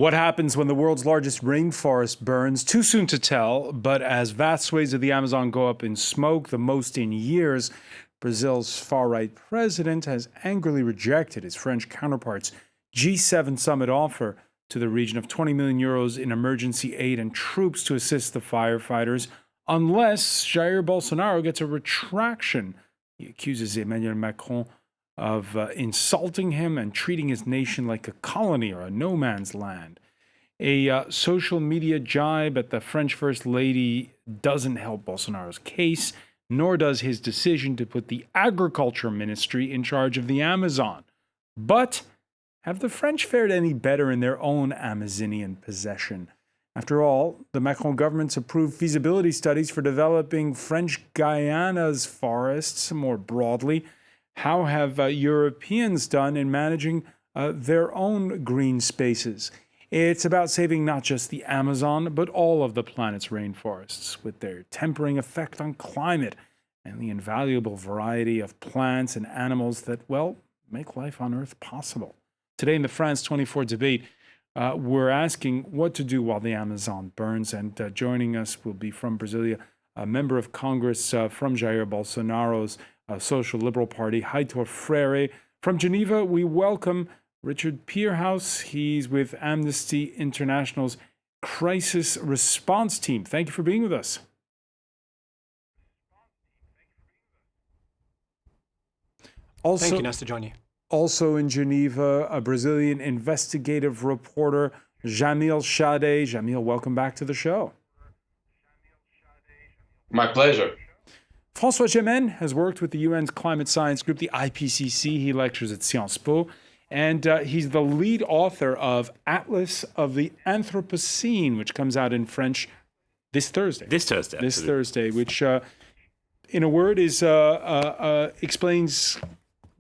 What happens when the world's largest rainforest burns? Too soon to tell, but as vast swathes of the Amazon go up in smoke, the most in years, Brazil's far-right president has angrily rejected his French counterpart's G7 summit offer to the region of 20 million euros in emergency aid and troops to assist the firefighters, unless Jair Bolsonaro gets a retraction. He accuses Emmanuel Macron of insulting him and treating his nation like a colony or a no man's land. A social media jibe at the French First Lady doesn't help Bolsonaro's case, nor does his decision to put the Agriculture Ministry in charge of the Amazon. But have the French fared any better in their own Amazonian possession? After all, the Macron government's approved feasibility studies for developing French Guyana's forests more broadly. How have Europeans done in managing their own green spaces? It's about saving not just the Amazon, but all of the planet's rainforests, with their tempering effect on climate and the invaluable variety of plants and animals that, well, make life on Earth possible. Today in the France 24 debate, we're asking what to do while the Amazon burns. And joining us will be from Brasilia, a member of Congress from Jair Bolsonaro's Social Liberal Party, Heitor Freire. From Geneva, we welcome Richard Pierhouse. He's with Amnesty International's Crisis Response Team. Thank you for being with us. Also, thank you. Nice to join you. Also in Geneva, a Brazilian investigative reporter, Jamil Shadeh. Jamil, welcome back to the show. My pleasure. François Gemène has worked with the UN's climate science group, the IPCC. He lectures at Sciences Po, and he's the lead author of Atlas of the Anthropocene, which comes out in French this Thursday. This Thursday, which, in a word, is explains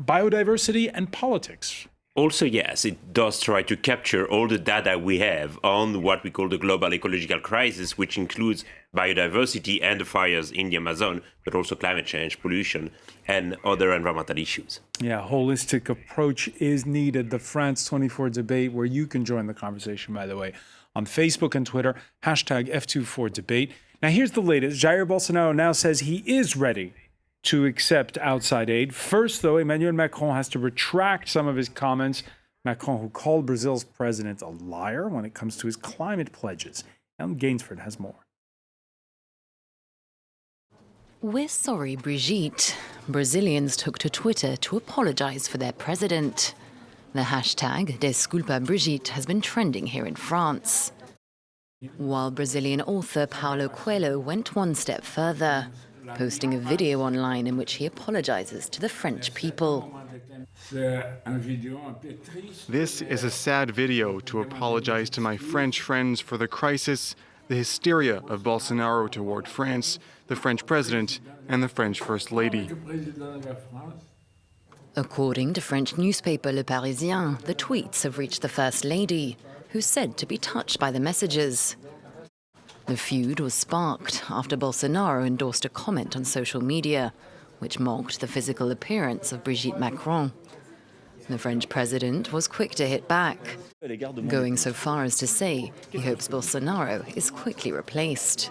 biodiversity and politics. Also, yes, it does try to capture all the data we have on what we call the global ecological crisis, which includes biodiversity and the fires in the Amazon, but also climate change, pollution, and other environmental issues. Yeah, holistic approach is needed. The France 24 debate, where you can join the conversation, by the way, on Facebook and Twitter, hashtag F24debate. Now, here's the latest. Jair Bolsonaro now says he is ready to accept outside aid. First, though, Emmanuel Macron has to retract some of his comments. Macron, who called Brazil's president a liar when it comes to his climate pledges. Ellen Gainsford has more. We're sorry, Brigitte. Brazilians took to Twitter to apologize for their president. The hashtag Desculpa Brigitte has been trending here in France. While Brazilian author Paulo Coelho went one step further, posting a video online in which he apologizes to the French people. This is a sad video to apologize to my French friends for the crisis, the hysteria of Bolsonaro toward France, the French president, and the French First Lady. According to French newspaper Le Parisien, the tweets have reached the First Lady, who's said to be touched by the messages. The feud was sparked after Bolsonaro endorsed a comment on social media, which mocked the physical appearance of Brigitte Macron. The French president was quick to hit back, going so far as to say he hopes Bolsonaro is quickly replaced.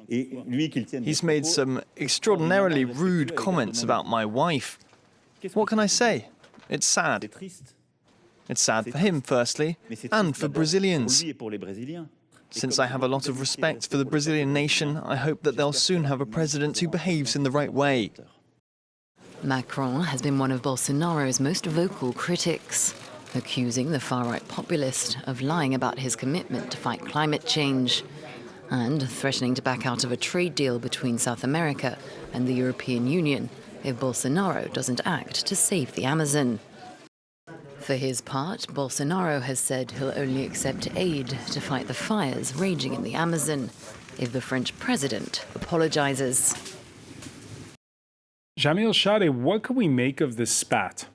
He's made some extraordinarily rude comments about my wife. What can I say? It's sad. It's sad for him, firstly, and for Brazilians. Since I have a lot of respect for the Brazilian nation, I hope that they'll soon have a president who behaves in the right way. Macron has been one of Bolsonaro's most vocal critics, accusing the far-right populist of lying about his commitment to fight climate change and threatening to back out of a trade deal between South America and the European Union if Bolsonaro doesn't act to save the Amazon. For his part, Bolsonaro has said he'll only accept aid to fight the fires raging in the Amazon if the French president apologizes. Jamil Shadeh, what can we make of this spat?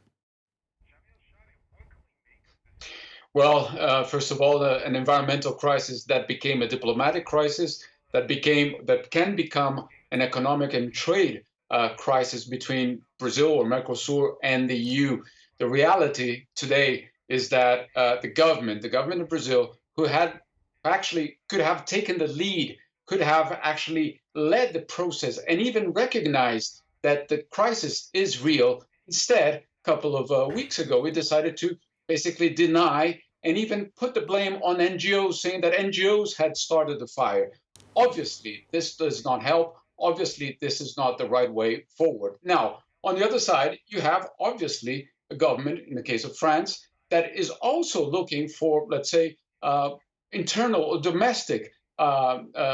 Well, first of all, an environmental crisis that became a diplomatic crisis, that can become an economic and trade crisis between Brazil or Mercosur and the EU. The reality today is that the government of Brazil, who had actually could have taken the lead, could have actually led the process and even recognized that the crisis is real. Instead, a couple of weeks ago, we decided to basically deny and even put the blame on NGOs, saying that NGOs had started the fire. Obviously, this does not help. Obviously, this is not the right way forward. Now, on the other side, you have obviously a government, in the case of France, that is also looking for, let's say, internal or domestic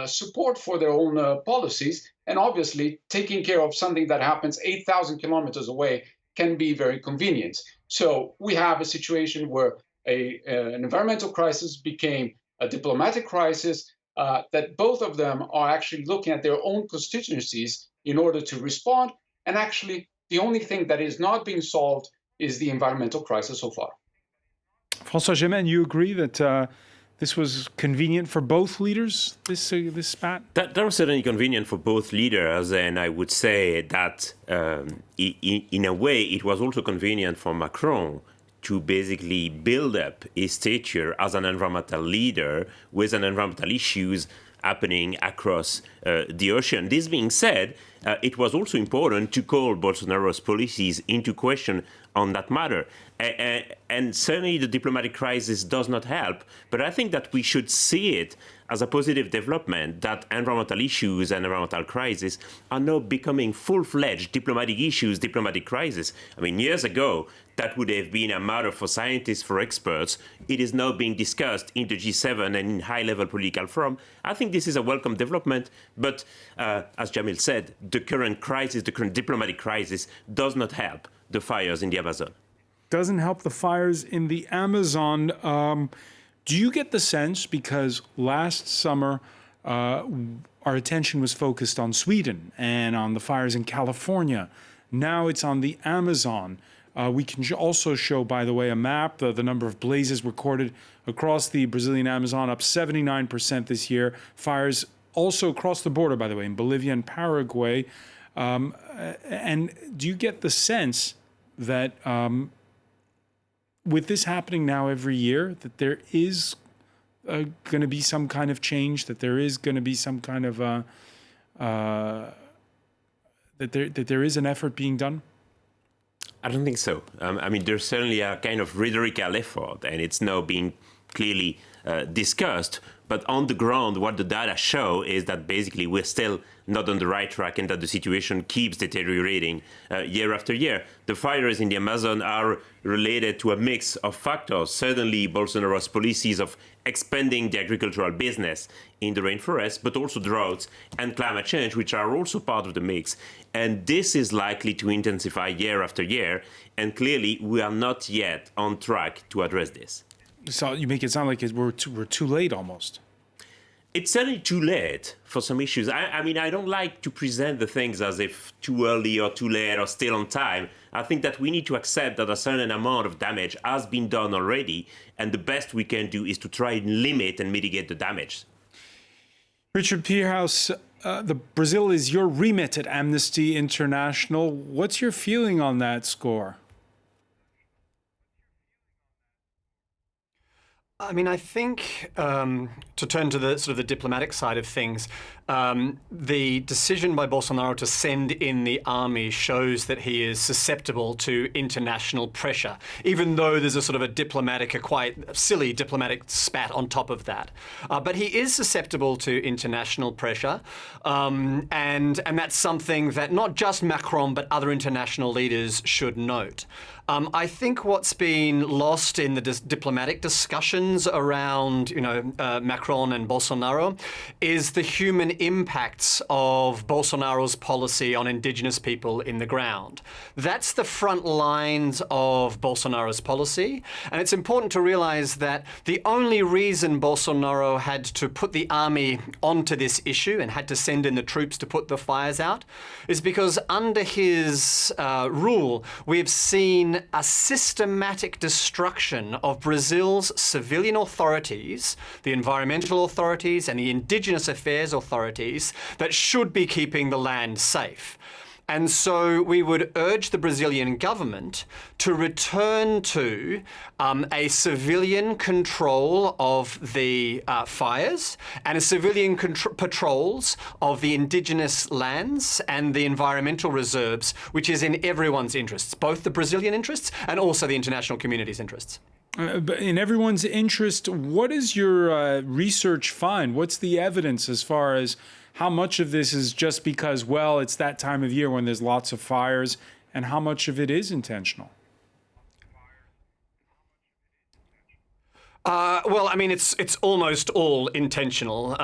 support for their own policies. And obviously, taking care of something that happens 8,000 kilometers away can be very convenient. So we have a situation where an environmental crisis became a diplomatic crisis, that both of them are actually looking at their own constituencies in order to respond. And actually, the only thing that is not being solved is the environmental crisis so far. François Gémen, you agree that this was convenient for both leaders, this spat? That was certainly convenient for both leaders, and I would say that in a way it was also convenient for Macron to basically build up his stature as an environmental leader with an environmental issues happening across the ocean. This being said, it was also important to call Bolsonaro's policies into question on that matter. And certainly the diplomatic crisis does not help, but I think that we should see it as a positive development that environmental issues and environmental crises are now becoming full-fledged diplomatic issues, diplomatic crises. I mean, years ago, that would have been a matter for scientists, for experts. It is now being discussed in the G7 and in high-level political forum. I think this is a welcome development, but as Jamil said, the current crisis, the current diplomatic crisis, does not help the fires in the Amazon. Doesn't help the fires in the Amazon. Do you get the sense, because last summer our attention was focused on Sweden and on the fires in California, now it's on the Amazon. We can also show, by the way, a map, the number of blazes recorded across the Brazilian Amazon, up 79% this year. Fires also across the border, by the way, in Bolivia and Paraguay. And do you get the sense that with this happening now every year, that there is going to be some kind of change, that there is going to be some kind of that there is an effort being done? I don't think so. I mean, there's certainly a kind of rhetorical effort, and it's now being clearly discussed. But on the ground, what the data show is that basically we're still not on the right track and that the situation keeps deteriorating year after year. The fires in the Amazon are related to a mix of factors. Certainly, Bolsonaro's policies of expanding the agricultural business in the rainforest, but also droughts and climate change, which are also part of the mix. And this is likely to intensify year after year. And clearly, we are not yet on track to address this. So you make it sound like we're too late almost. It's certainly too late for some issues. I mean, I don't like to present the things as if too early or too late or still on time. I think that we need to accept that a certain amount of damage has been done already, and the best we can do is to try and limit and mitigate the damage. Richard Pierhouse, Brazil is your remit at Amnesty International. What's your feeling on that score? I mean, I think to turn to the sort of the diplomatic side of things, the decision by Bolsonaro to send in the army shows that he is susceptible to international pressure, even though there's a sort of a quite silly diplomatic spat on top of that. But he is susceptible to international pressure, and that's something that not just Macron but other international leaders should note. I think what's been lost in the diplomatic discussions around, Macron and Bolsonaro is the human impacts of Bolsonaro's policy on indigenous people in the ground. That's the front lines of Bolsonaro's policy. And it's important to realize that the only reason Bolsonaro had to put the army onto this issue and had to send in the troops to put the fires out is because under his rule, we've seen a systematic destruction of Brazil's civilian authorities, the environmental authorities and the indigenous affairs authorities that should be keeping the land safe. And so we would urge the Brazilian government to return to a civilian control of the fires and a civilian patrols of the indigenous lands and the environmental reserves, which is in everyone's interests, both the Brazilian interests and also the international community's interests. But in everyone's interest, what does your research find? What's the evidence as far as how much of this is just because, well, it's that time of year when there's lots of fires, and how much of it is intentional? Well, I mean, it's almost all intentional.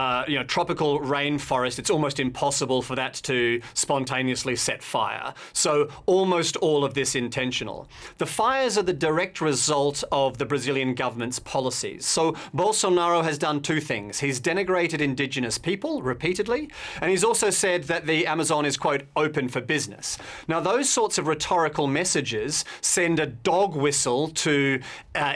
Tropical rainforest, it's almost impossible for that to spontaneously set fire. So almost all of this intentional. The fires are the direct result of the Brazilian government's policies. So Bolsonaro has done two things. He's denigrated indigenous people repeatedly, and he's also said that the Amazon is, quote, open for business. Now, those sorts of rhetorical messages send a dog whistle to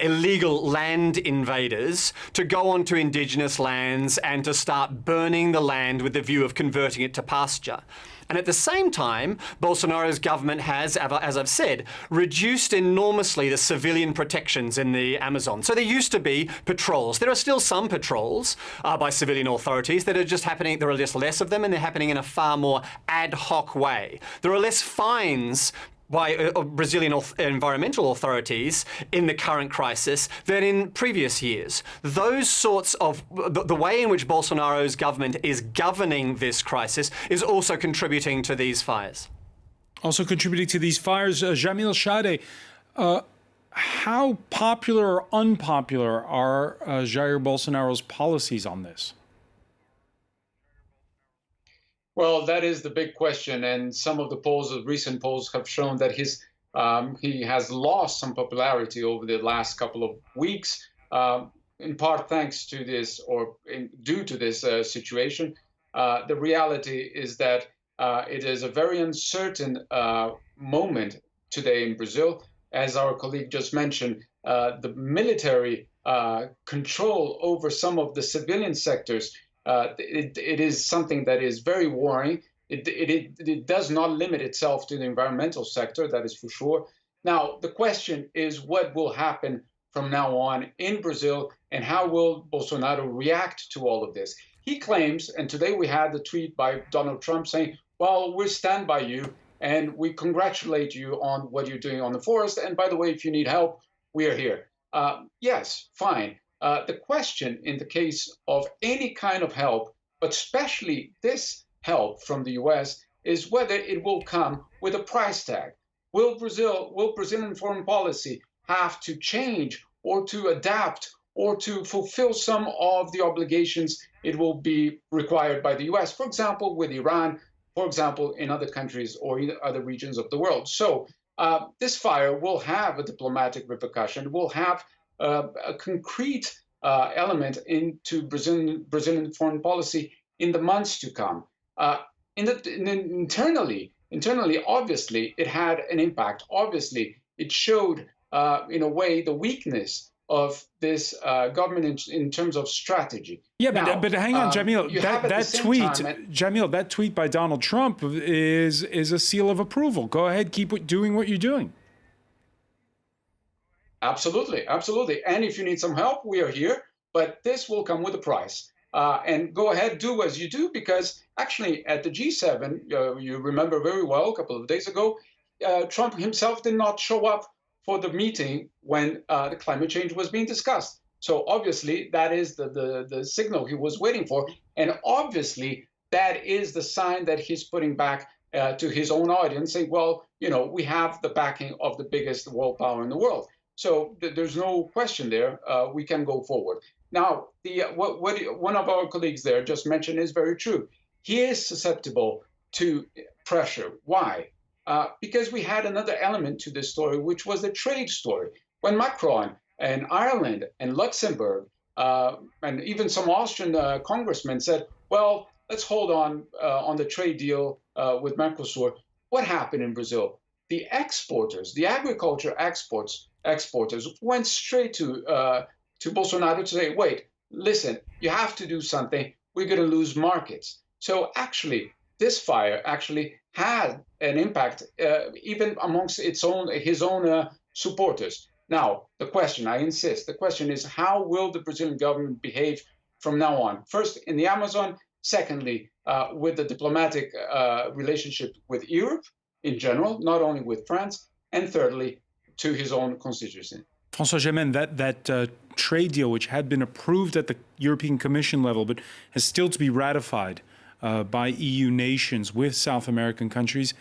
illegal land invaders to go onto indigenous lands and to start burning the land with the view of converting it to pasture. And at the same time, Bolsonaro's government has, as I've said, reduced enormously the civilian protections in the Amazon. So there used to be patrols. There are still some patrols by civilian authorities that are just happening. There are just less of them, and they're happening in a far more ad hoc way. There are less fines by Brazilian environmental authorities in the current crisis than in previous years. Those sorts of, the way in which Bolsonaro's government is governing this crisis is also contributing to these fires. Also contributing to these fires, Jamil Shadeh, how popular or unpopular are Jair Bolsonaro's policies on this? Well, that is the big question, and some of the polls, the recent polls, have shown that he has lost some popularity over the last couple of weeks, in part thanks to this or due to this situation. The reality is that it is a very uncertain moment today in Brazil. As our colleague just mentioned, the military control over some of the civilian sectors. It is something that is very worrying. It does not limit itself to the environmental sector, that is for sure. Now, the question is what will happen from now on in Brazil, and how will Bolsonaro react to all of this? He claims, and today we had the tweet by Donald Trump saying, well, we stand by you, and we congratulate you on what you're doing on the forest. And by the way, if you need help, we are here. Yes, fine. The question in the case of any kind of help, but especially this help from the US, is whether it will come with a price tag. Will Brazilian foreign policy have to change or to adapt or to fulfill some of the obligations it will be required by the US, for example, with Iran, for example, in other countries or in other regions of the world? So this fire will have a diplomatic repercussion, will have a concrete element into Brazilian foreign policy in the months to come. Internally, obviously, it had an impact. Obviously, it showed, in a way, the weakness of this government in terms of strategy. Yeah, now, but hang on, Jamil. Jamil, that tweet by Donald Trump is a seal of approval. Go ahead, keep doing what you're doing. Absolutely, absolutely. And if you need some help, we are here. But this will come with a price. And go ahead, do as you do, because actually at the G7, you remember very well, a couple of days ago, Trump himself did not show up for the meeting when the climate change was being discussed. So obviously that is the signal he was waiting for. And obviously that is the sign that he's putting back to his own audience, saying, well, we have the backing of the biggest world power in the world. So there's no question there. We can go forward. Now, what one of our colleagues there just mentioned is very true. He is susceptible to pressure. Why? Because we had another element to this story, which was the trade story. When Macron and Ireland and Luxembourg and even some Austrian congressmen said, well, let's hold on the trade deal with Mercosur. What happened in Brazil? The exporters, the agriculture exporters went straight to Bolsonaro to say, wait, listen, you have to do something. We're going to lose markets. So actually, this fire actually had an impact even amongst his own supporters. Now, the question, I insist, the question is how will the Brazilian government behave from now on? First, in the Amazon. Secondly, with the diplomatic relationship with Europe in general, not only with France. And thirdly, to his own constituency. François Gemène, that trade deal, which had been approved at the European Commission level, but has still to be ratified by EU nations with South American countries,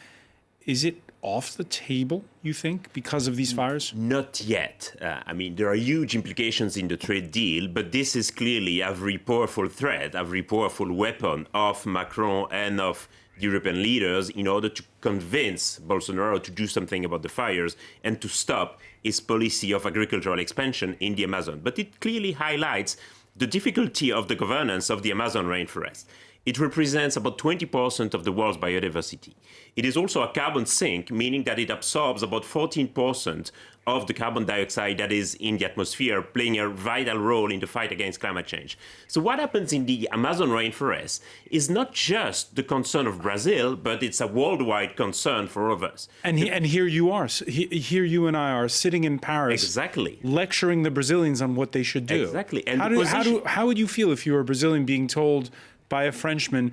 is it off the table, you think, because of these fires? Not yet. I mean, there are huge implications in the trade deal, but this is clearly a very powerful threat, a very powerful weapon of Macron and of European leaders in order to convince Bolsonaro to do something about the fires and to stop his policy of agricultural expansion in the Amazon. But it clearly highlights the difficulty of the governance of the Amazon rainforest. It represents about 20% of the world's biodiversity. It is also a carbon sink, meaning that it absorbs about 14% of the carbon dioxide that is in the atmosphere, playing a vital role in the fight against climate change. So what happens in the Amazon rainforest is not just the concern of Brazil, but it's a worldwide concern for all of us. And here you are, here you and I are sitting in Paris, exactly, lecturing the Brazilians on what they should do. Exactly. And how would you feel if you were a Brazilian being told by a Frenchman,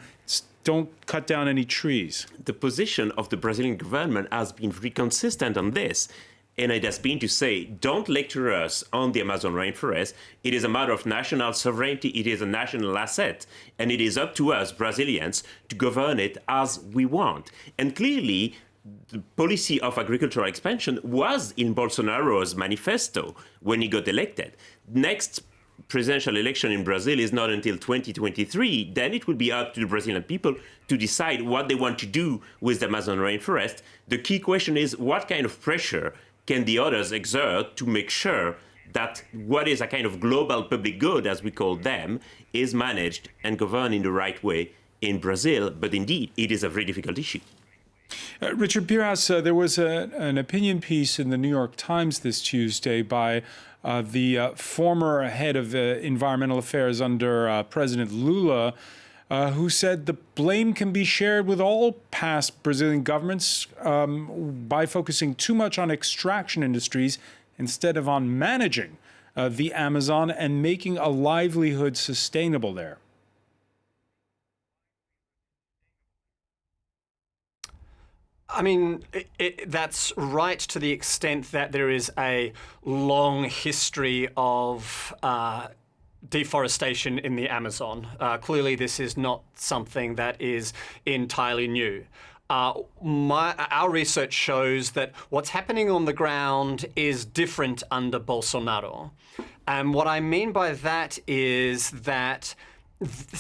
don't cut down any trees? The position of the Brazilian government has been very consistent on this. And it has been to say, don't lecture us on the Amazon rainforest. It is a matter of national sovereignty. It is a national asset. And it is up to us, Brazilians, to govern it as we want. And clearly, the policy of agricultural expansion was in Bolsonaro's manifesto when he got elected. Next presidential election in Brazil is not until 2023, then it will be up to the Brazilian people to decide what they want to do with the Amazon rainforest. The key question is what kind of pressure can the others exert to make sure that what is a kind of global public good, as we call them, is managed and governed in the right way in Brazil. But indeed, it is a very difficult issue. Richard Pirras, there was an opinion piece in the New York Times this Tuesday by the former head of environmental affairs under President Lula, who said the blame can be shared with all past Brazilian governments by focusing too much on extraction industries instead of on managing the Amazon and making a livelihood sustainable there. I mean, that's right to the extent that there is a long history of deforestation in the Amazon. Clearly, this is not something that is entirely new. Our research shows that what's happening on the ground is different under Bolsonaro. And what I mean by that is that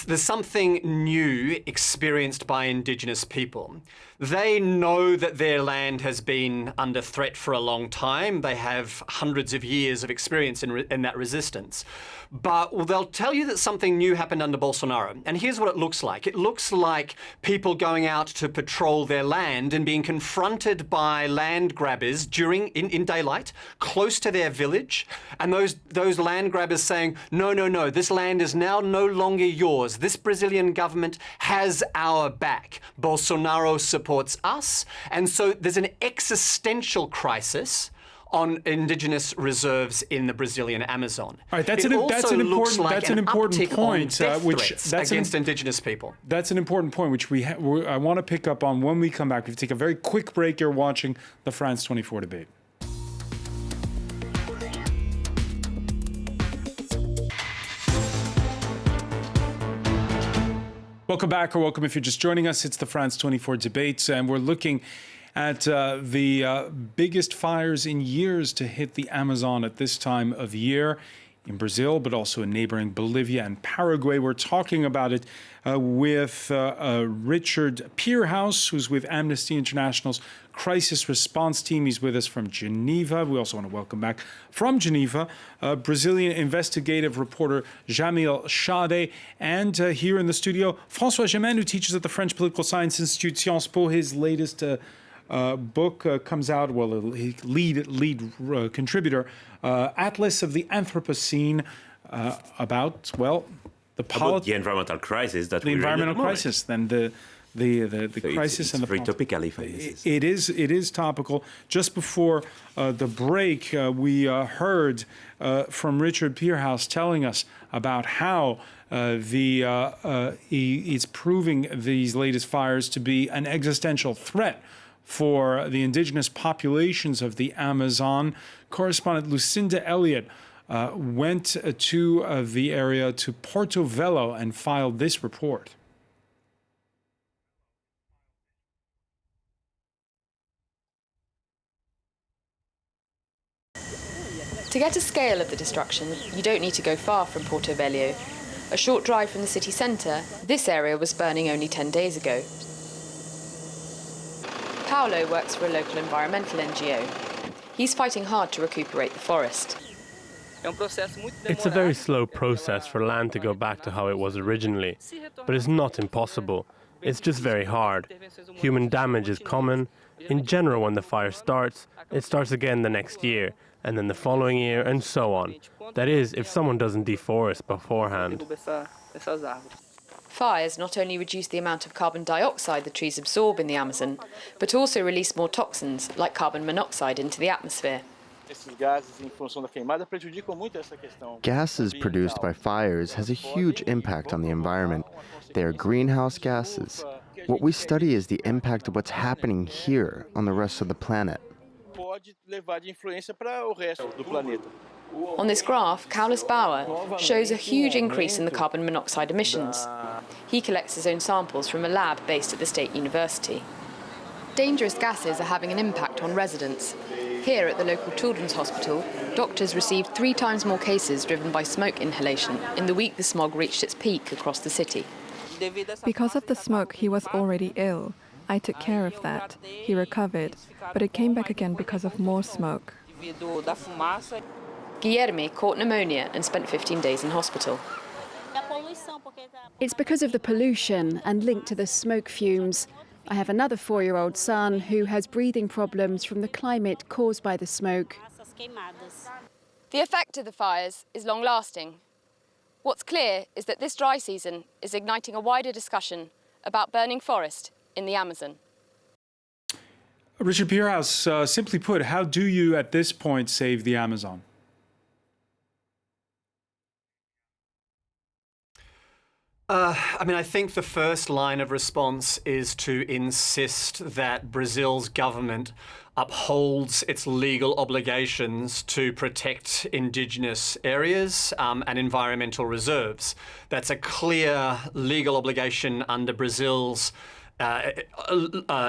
there's something new experienced by indigenous people. They know that their land has been under threat for a long time. They have hundreds of years of experience in that resistance. But they'll tell you that something new happened under Bolsonaro. And here's what it looks like. It looks like people going out to patrol their land and being confronted by land grabbers in daylight, close to their village. And those land grabbers saying, no, this land is now no longer yours. This Brazilian government has our back. Bolsonaro supports us. And so there's an existential crisis on indigenous reserves in the Brazilian Amazon. All right, that's an important point, against indigenous people. That's an important point, which I want to pick up on when we come back. We take a very quick break. You're watching the France 24 debate. Welcome back, or welcome if you're just joining us. It's the France 24 debates, and we're looking at the biggest fires in years to hit the Amazon at this time of year in Brazil, but also in neighboring Bolivia and Paraguay. We're talking about it with Richard Pirras, who's with Amnesty International's crisis response team. He's with us from Geneva. We also want to welcome back from Geneva Brazilian investigative reporter Jamil Shadeh, and here in the studio, François Gemène, who teaches at the French Political Science Institute Sciences Po. His latest book comes out, lead contributor, Atlas of the Anthropocene, about the environmental crisis that the environmental crisis, then the crisis and the very topical, if I may say. It is topical. Just before the break, we heard from Richard Pearhouse telling us about how it's proving these latest fires to be an existential threat for the indigenous populations of the Amazon. Correspondent Lucinda Elliott went to the area, to Porto Velho, and filed this report. To get a scale of the destruction, you don't need to go far from Porto Velho. A short drive from the city centre, this area was burning only 10 days ago. Paolo works for a local environmental NGO. He's fighting hard to recuperate the forest. It's a very slow process for land to go back to how it was originally, but it's not impossible. It's just very hard. Human damage is common. In general, when the fire starts, it starts again the next year, and then the following year, and so on. That is, if someone doesn't deforest beforehand. Fires not only reduce the amount of carbon dioxide the trees absorb in the Amazon, but also release more toxins, like carbon monoxide, into the atmosphere. Gases produced by fires has a huge impact on the environment. They are greenhouse gases. What we study is the impact of what's happening here on the rest of the planet. On this graph, Kaulis Bauer shows a huge increase in the carbon monoxide emissions. He collects his own samples from a lab based at the State University. Dangerous gases are having an impact on residents. Here at the local children's hospital, doctors received 3 times more cases driven by smoke inhalation in the week the smog reached its peak across the city. Because of the smoke, he was already ill. I took care of that. He recovered, but it came back again because of more smoke. Guilherme caught pneumonia and spent 15 days in hospital. It's because of the pollution and linked to the smoke fumes. I have another 4-year-old son who has breathing problems from the climate caused by the smoke. The effect of the fires is long-lasting. What's clear is that this dry season is igniting a wider discussion about burning forest in the Amazon. Richard Pearhouse, simply put, how do you at this point save the Amazon? I think the first line of response is to insist that Brazil's government upholds its legal obligations to protect indigenous areas and environmental reserves. That's a clear legal obligation under Brazil's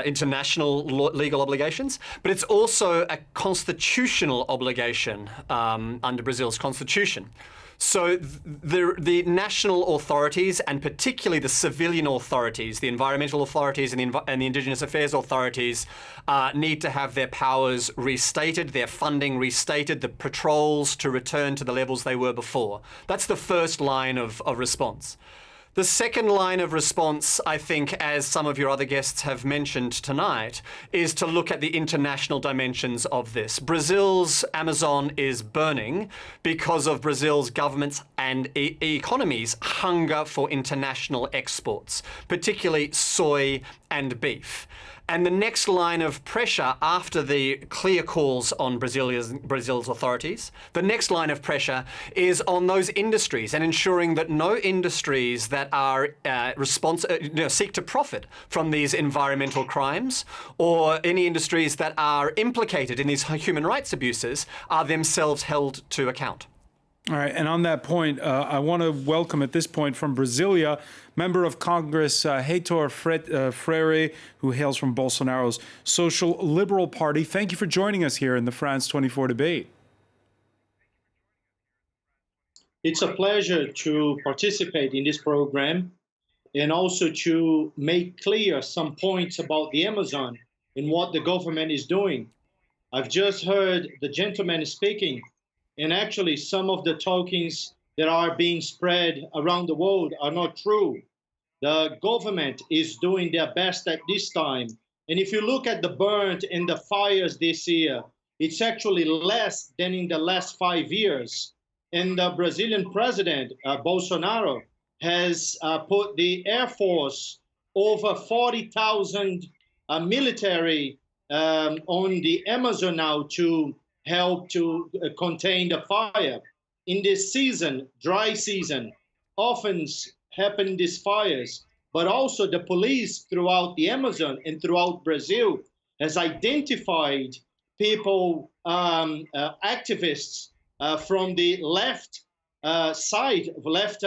international legal obligations, but it's also a constitutional obligation under Brazil's constitution. So the national authorities, and particularly the civilian authorities, the environmental authorities and the Indigenous Affairs authorities, need to have their powers restated, their funding restated, the patrols to return to the levels they were before. That's the first line of response. The second line of response, I think, as some of your other guests have mentioned tonight, is to look at the international dimensions of this. Brazil's Amazon is burning because of Brazil's government's and economy's hunger for international exports, particularly soy and beef. And the next line of pressure after the clear calls on Brazil's authorities, the next line of pressure is on those industries and ensuring that no industries that are seek to profit from these environmental crimes, or any industries that are implicated in these human rights abuses, are themselves held to account. All right, and on that point, I want to welcome at this point from Brasilia, Member of Congress Heitor Freire, who hails from Bolsonaro's Social Liberal Party. Thank you for joining us here in the France 24 debate. It's a pleasure to participate in this program and also to make clear some points about the Amazon and what the government is doing. I've just heard the gentleman speaking, and actually some of the talkings that are being spread around the world are not true. The government is doing their best at this time. And if you look at the burns and the fires this year, it's actually less than in the last 5 years. And the Brazilian president, Bolsonaro, has put the Air Force over 40,000 military on the Amazon now to help to contain the fire. In this season, dry season, often happen these fires, but also the police throughout the Amazon and throughout Brazil has identified people, activists from the left side, left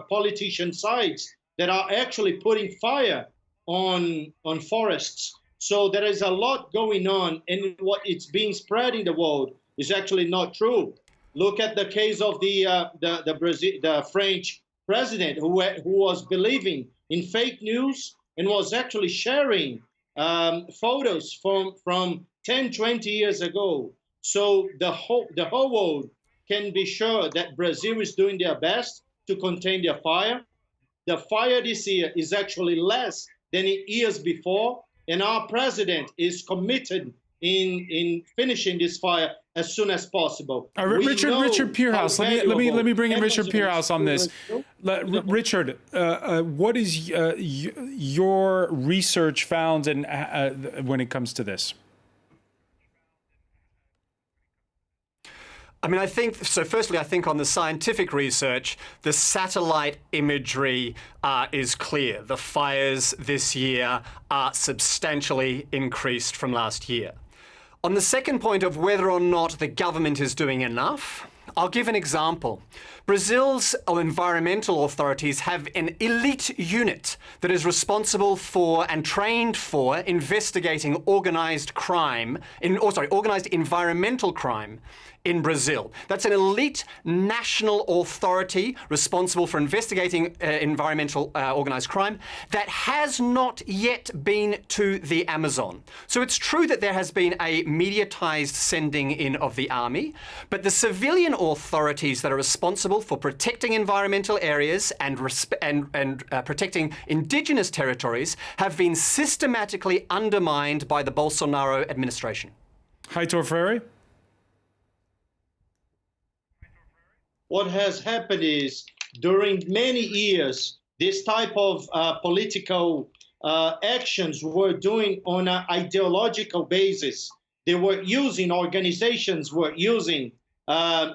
politician sides that are actually putting fire on forests. So there is a lot going on, and what it's being spread in the world is actually not true. Look at the case of the French president who was believing in fake news and was actually sharing photos from 10, 20 years ago. So the whole world can be sure that Brazil is doing their best to contain their fire. The fire this year is actually less than in years before, and our president is committed in finishing this fire as soon as possible. Richard Peerhouse, let me bring in Richard Peerhouse on this. Richard, what is your research found when it comes to this? I mean, I think, so firstly, I think on the scientific research, the satellite imagery is clear. The fires this year are substantially increased from last year. On the second point of whether or not the government is doing enough, I'll give an example. Brazil's environmental authorities have an elite unit that is responsible for and trained for investigating organized crime, organized environmental crime in Brazil. That's an elite national authority responsible for investigating environmental organized crime that has not yet been to the Amazon. So it's true that there has been a mediatized sending in of the army, but the civilian authorities that are responsible for protecting environmental areas and protecting indigenous territories have been systematically undermined by the Bolsonaro administration. Heitor Freire? What has happened is, during many years, this type of political actions were doing on an ideological basis. They were using, organizations were using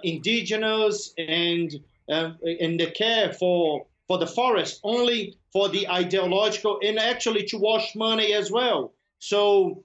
indigenous and the care for the forest only for the ideological and actually to wash money as well. So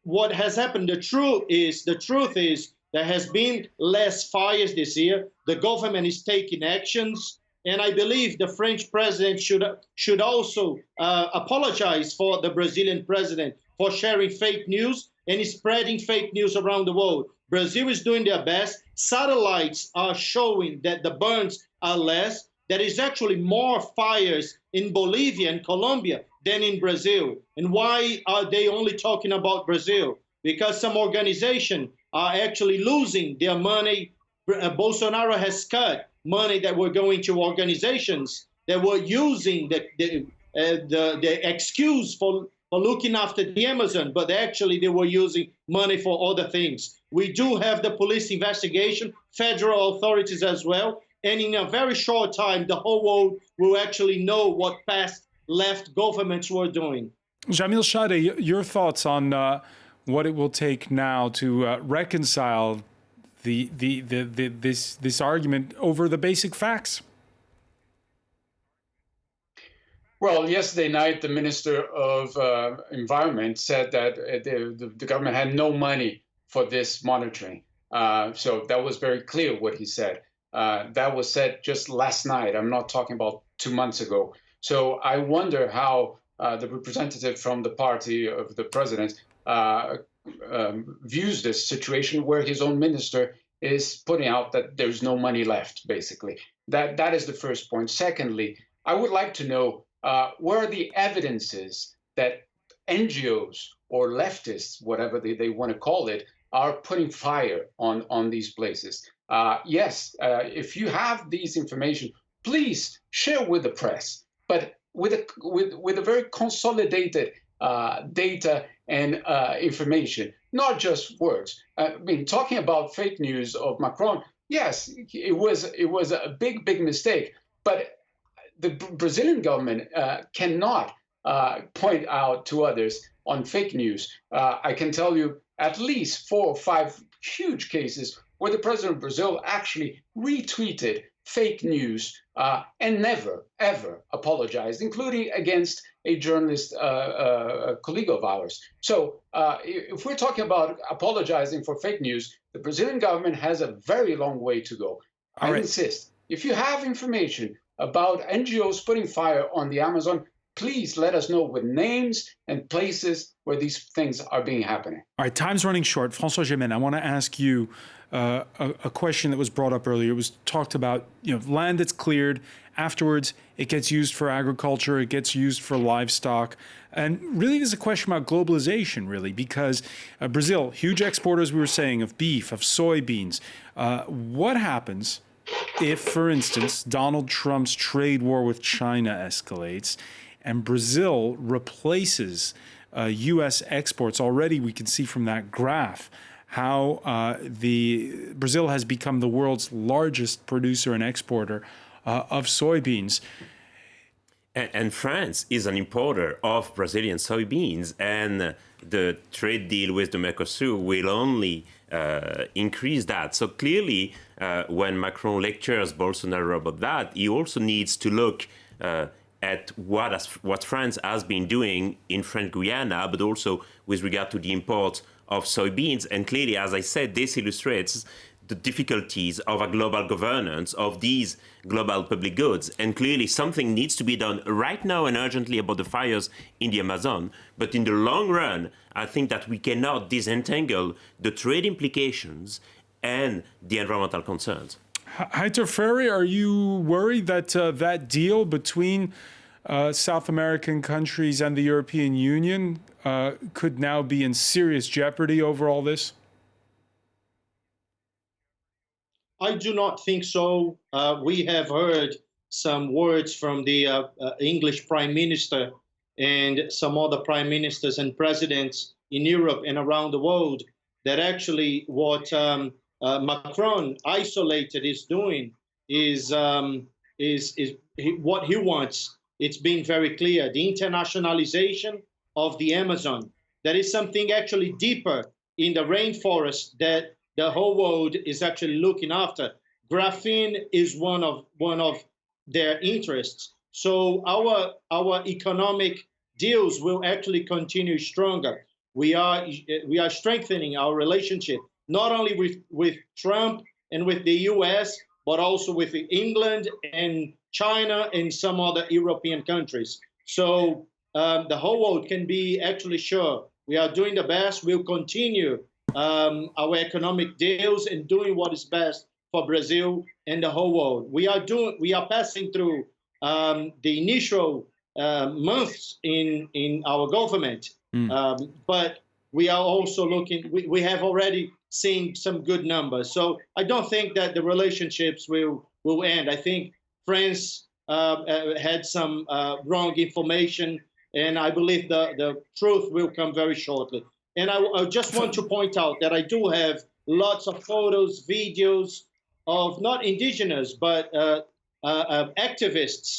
what has happened, the truth is there has been less fires this year. The government is taking actions, and I believe the French president should also apologize for the Brazilian president for sharing fake news and spreading fake news around the world. Brazil is doing their best. Satellites are showing that the burns are less. There is actually more fires in Bolivia and Colombia than in Brazil. And why are they only talking about Brazil? Because some organizations are actually losing their money. Bolsonaro has cut money that were going to organizations that were using the excuse for looking after the Amazon, but actually they were using money for other things. We do have the police investigation, federal authorities as well, and in a very short time, the whole world will actually know what past left governments were doing. Jamil Shadeh, your thoughts on what it will take now to reconcile this argument over the basic facts? Well, yesterday night, the Minister of Environment said that the government had no money for this monitoring. So that was very clear what he said. That was said just last night. I'm not talking about 2 months ago. So I wonder how the representative from the party of the president views this situation where his own minister is putting out that there's no money left, basically. That is the first point. Secondly, I would like to know where are the evidences that NGOs or leftists, whatever they want to call it, are putting fire on these places. Yes, if you have these information, please share with the press, but with a very consolidated data and information, not just words. I mean, talking about fake news of Macron, yes, it was a big mistake, but the Brazilian government cannot point out to others on fake news. I can tell you at least 4 or 5 huge cases where the president of Brazil actually retweeted fake news and never, ever apologized, including against a journalist colleague of ours. So if we're talking about apologizing for fake news, the Brazilian government has a very long way to go. I insist, if you have information about NGOs putting fire on the Amazon, please let us know with names and places where these things are being happening. All right, time's running short. François Gémen, I want to ask you a question that was brought up earlier. It was talked about, land that's cleared. Afterwards, it gets used for agriculture. It gets used for livestock. And really, there's a question about globalization, really, because Brazil, huge exporters, we were saying, of beef, of soybeans. What happens if, for instance, Donald Trump's trade war with China escalates and Brazil replaces U.S. exports? Already we can see from that graph how Brazil has become the world's largest producer and exporter of soybeans. And France is an importer of Brazilian soybeans, and the trade deal with the Mercosur will only increase that. So clearly, when Macron lectures Bolsonaro about that, he also needs to look at what France has been doing in French Guiana, but also with regard to the import of soybeans. And clearly, as I said, this illustrates the difficulties of a global governance of these global public goods. And clearly, something needs to be done right now and urgently about the fires in the Amazon. But in the long run, I think that we cannot disentangle the trade implications and the environmental concerns. Heitor Freire, are you worried that that deal between South American countries and the European Union could now be in serious jeopardy over all this? I do not think so. We have heard some words from the English Prime Minister and some other prime ministers and presidents in Europe and around the world that actually what Macron isolated is doing is what he wants. It's been very clear. The internationalization of the Amazon. That is something actually deeper in the rainforest that the whole world is actually looking after. Graphene is one of their interests. So our economic deals will actually continue stronger. We are strengthening our relationship not only with Trump and with the U.S., but also with England and China and some other European countries. So the whole world can be actually sure we are doing the best. We'll continue our economic deals and doing what is best for Brazil and the whole world. We are passing through the initial months in our government, but we are also looking. We have already seen some good numbers. So I don't think that the relationships will end. I think France had some wrong information, and I believe the truth will come very shortly. And I just want to point out that I do have lots of photos, videos of not indigenous, but activists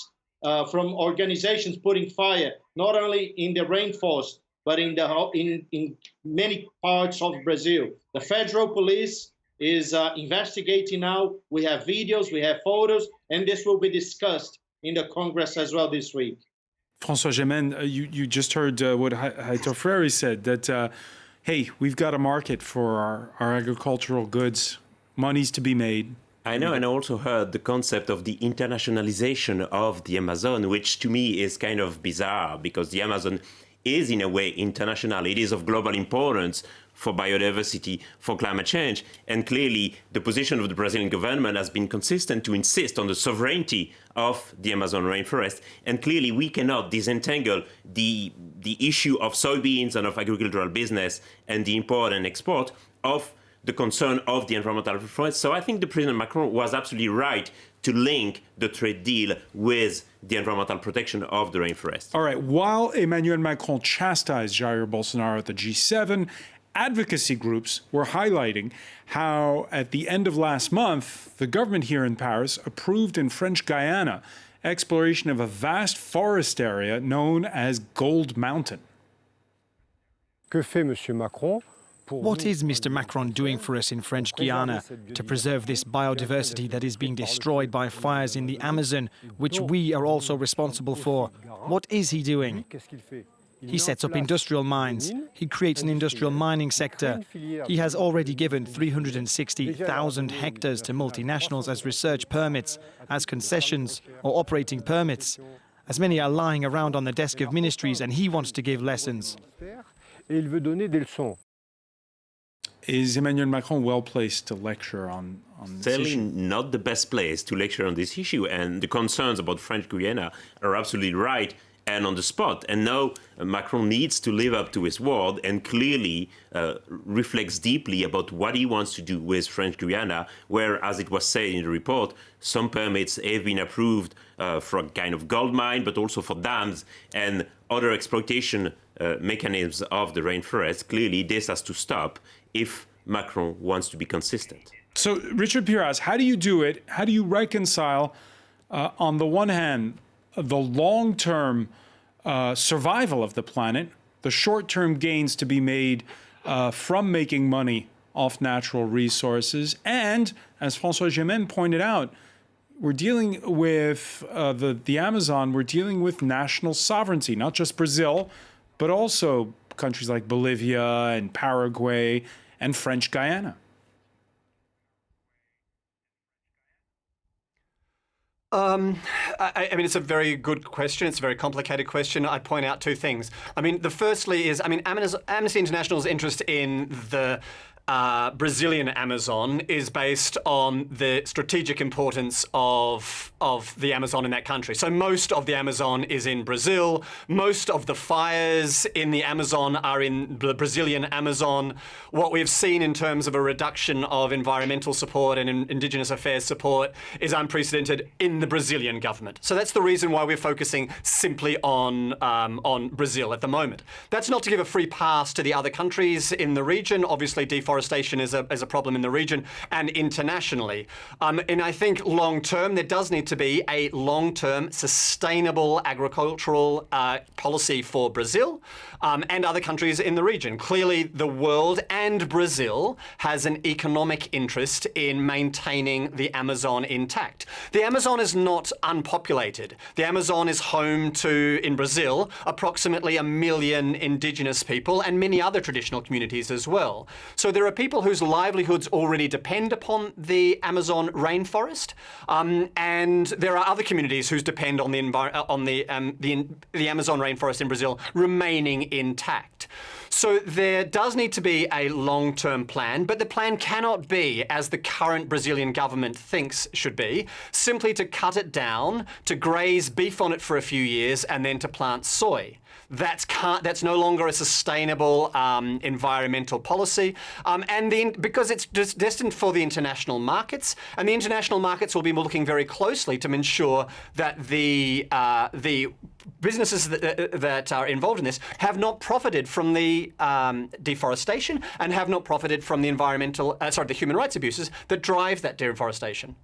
from organizations putting fire, not only in the rainforest, but in many parts of Brazil. The federal police is investigating now. We have videos, we have photos, and this will be discussed in the Congress as well this week. François Gémen, you just heard what Heitor Freire said, that, hey, we've got a market for our agricultural goods. Money's to be made. I know, and I also heard the concept of the internationalization of the Amazon, which to me is kind of bizarre, because the Amazon is in a way international. It is of global importance for biodiversity, for climate change. And clearly, the position of the Brazilian government has been consistent to insist on the sovereignty of the Amazon rainforest. And clearly, we cannot disentangle the issue of soybeans and of agricultural business and the import and export of the concern of the environmental forest. So I think the President Macron was absolutely right to link the trade deal with the environmental protection of the rainforest. All right, while Emmanuel Macron chastised Jair Bolsonaro at the G7, advocacy groups were highlighting how at the end of last month, the government here in Paris approved in French Guiana exploration of a vast forest area known as Gold Mountain. What is Mr. Macron doing for us in French Guiana to preserve this biodiversity that is being destroyed by fires in the Amazon, which we are also responsible for? What is he doing? He sets up industrial mines. He creates an industrial mining sector. He has already given 360,000 hectares to multinationals as research permits, as concessions or operating permits. As many are lying around on the desk of ministries, and he wants to give lessons. Is Emmanuel Macron well placed to lecture on this Certainly issue? not the best place to lecture on this issue, and the concerns about French Guiana are absolutely right and on the spot. And now Macron needs to live up to his word and clearly reflects deeply about what he wants to do with French Guiana, where, as it was said in the report, some permits have been approved for a kind of gold mine, but also for dams and other exploitation mechanisms of the rainforest. Clearly, this has to stop if Macron wants to be consistent. So, Richard Piras, how do you do it? How do you reconcile, on the one hand, the long-term survival of the planet, the short-term gains to be made from making money off natural resources, and, as François Gémen pointed out, we're dealing with the Amazon, we're dealing with national sovereignty, not just Brazil, but also countries like Bolivia and Paraguay and French Guiana. I mean, it's a very good question. It's a very complicated question. I'd point out two things. I mean, the firstly is, Amnesty International's interest in the Brazilian Amazon is based on the strategic importance of the Amazon in that country. So most of the Amazon is in Brazil. Most of the fires in the Amazon are in the Brazilian Amazon. What we've seen in terms of a reduction of environmental support and indigenous affairs support is unprecedented in the Brazilian government. So that's the reason why we're focusing simply on Brazil at the moment. That's not to give a free pass to the other countries in the region. Obviously, deforestation is a problem in the region and internationally. And I think long-term, there does need to be a long-term sustainable agricultural policy for Brazil and other countries in the region. Clearly, the world and Brazil has an economic interest in maintaining the Amazon intact. The Amazon is not unpopulated. The Amazon is home to, in Brazil, approximately 1 million indigenous people and many other traditional communities as well. So there are people whose livelihoods already depend upon the Amazon rainforest, and there are other communities whose depend on the Amazon rainforest in Brazil remaining intact. So there does need to be a long-term plan, but the plan cannot be, as the current Brazilian government thinks should be, simply to cut it down, to graze beef on it for a few years, and then to plant soy. That's no longer a sustainable environmental policy, because it's destined for the international markets, and the international markets will be looking very closely to ensure that the businesses that are involved in this have not profited from the deforestation and have not profited from the the human rights abuses that drive that deforestation.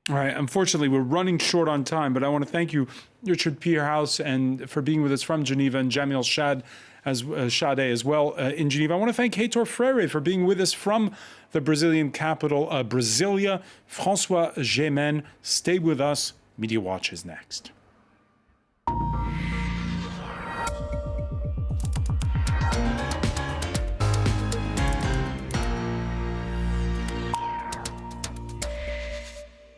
All right. Unfortunately, we're running short on time, but I want to thank you, Richard Pierhouse, and for being with us from Geneva, and Jamil Shadeh as well in Geneva. I want to thank Heitor Freire for being with us from the Brazilian capital, Brasilia. François Gémen, stay with us. Media Watch is next.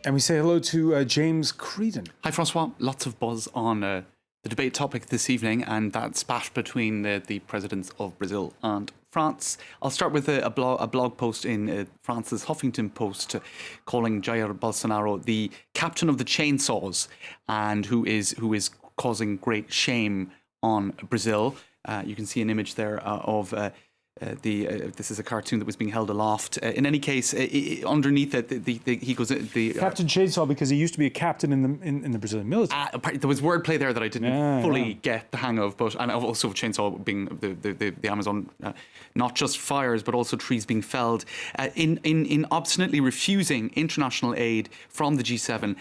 And we say hello to James Creedon. Hi, Francois. Lots of buzz on the debate topic this evening and that spat between the presidents of Brazil and France. I'll start with a blog post in France's Huffington Post calling Jair Bolsonaro the captain of the chainsaws and who is causing great shame on Brazil. You can see an image there of this is a cartoon that was being held aloft. In any case, underneath it, he goes Captain Chainsaw, because he used to be a captain in the Brazilian military. There was wordplay there that I didn't fully get the hang of, and also Chainsaw being the Amazon, not just fires but also trees being felled. In obstinately refusing international aid from the G7,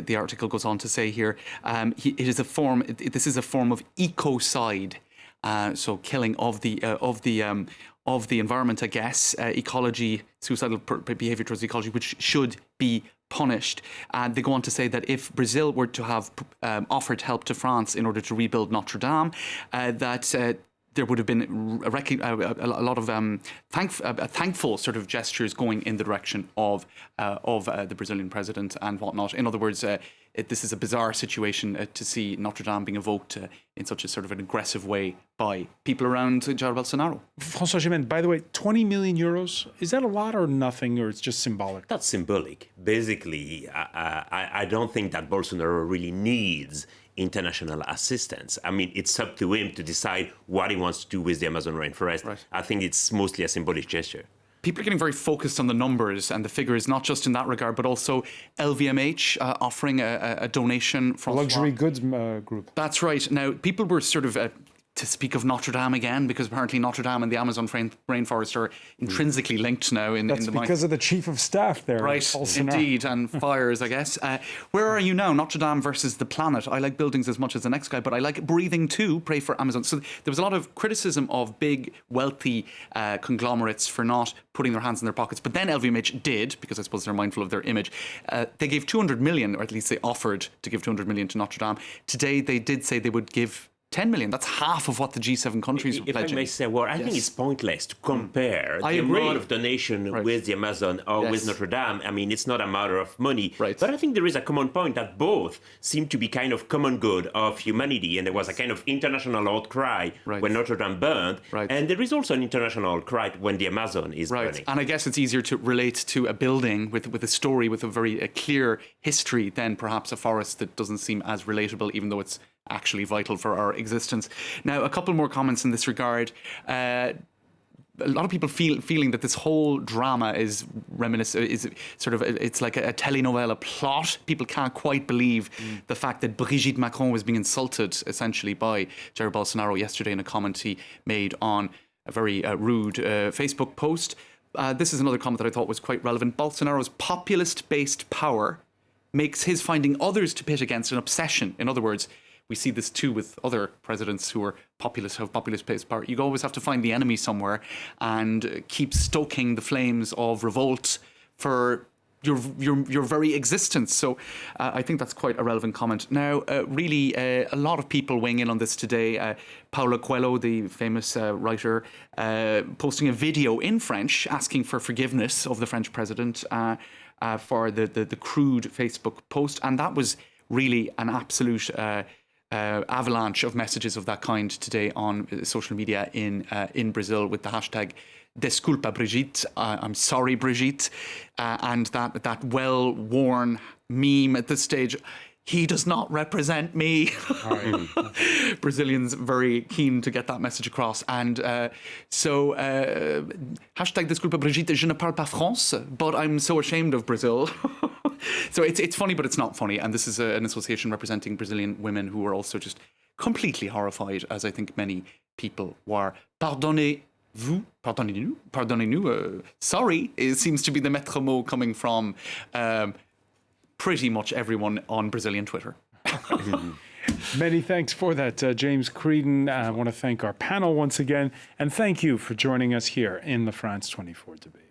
the article goes on to say here, this is a form of ecocide. So killing of the environment, I guess, ecology, suicidal behaviour towards ecology, which should be punished. And they go on to say that if Brazil were to have offered help to France in order to rebuild Notre Dame, that there would have been a lot of thankful sort of gestures going in the direction of the Brazilian president and whatnot. In other words, this is a bizarre situation to see Notre Dame being evoked in such a sort of an aggressive way by people around Jair Bolsonaro. François Gémen, by the way, 20 million euros, is that a lot or nothing, or it's just symbolic? That's symbolic. Basically, I don't think that Bolsonaro really needs international assistance. I mean, it's up to him to decide what he wants to do with the Amazon rainforest. Right. I think it's mostly a symbolic gesture. People are getting very focused on the numbers and the figures, not just in that regard, but also LVMH offering a donation from a luxury goods group. That's right. Now, people were sort of to speak of Notre Dame again, because apparently Notre Dame and the Amazon rainforest are intrinsically linked now. That's because of the chief of staff there. Right, indeed, and fires, I guess. Where are you now? Notre Dame versus the planet. I like buildings as much as the next guy, but I like breathing too. Pray for Amazon. So there was a lot of criticism of big, wealthy conglomerates for not putting their hands in their pockets. But then LVMH did, because I suppose they're mindful of their image. They gave 200 million, or at least they offered to give 200 million to Notre Dame. Today, they did say they would give 10 million. That's half of what the G7 countries were pledging. If I may say, well, I think it's pointless to compare the amount of donation with the Amazon or with Notre Dame. I mean, it's not a matter of money. Right. But I think there is a common point that both seem to be kind of common good of humanity. And there was a kind of international outcry when Notre Dame burned. Right. And there is also an international outcry when the Amazon is burning. And I guess it's easier to relate to a building with a story with a very clear history than perhaps a forest that doesn't seem as relatable, even though it's actually vital for our existence. Now, a couple more comments in this regard. A lot of people feeling that this whole drama is it's like a telenovela plot. People can't quite believe the fact that Brigitte Macron was being insulted essentially by Jair Bolsonaro yesterday in a comment he made on a very rude Facebook post. This is another comment that I thought was quite relevant. Bolsonaro's populist-based power makes his finding others to pit against an obsession. In other words, we see this too with other presidents who are have populist-based power. You always have to find the enemy somewhere and keep stoking the flames of revolt for your very existence. So I think that's quite a relevant comment. Now, really, a lot of people weighing in on this today. Paulo Coelho, the famous writer, posting a video in French asking for forgiveness of the French president for the crude Facebook post. And that was really an absolute avalanche of messages of that kind today on social media in Brazil with the hashtag Desculpa Brigitte, I'm sorry Brigitte, and that well-worn meme at this stage, he does not represent me. Brazilians very keen to get that message across. And so hashtag Desculpa Brigitte, je ne parle pas France, but I'm so ashamed of Brazil. So it's funny, but it's not funny. And this is an association representing Brazilian women who were also just completely horrified, as I think many people were. Pardonnez-nous, sorry, it seems to be the maître mot coming from pretty much everyone on Brazilian Twitter. Many thanks for that, James Creedon. I want to thank our panel once again, and thank you for joining us here in the France 24 debate.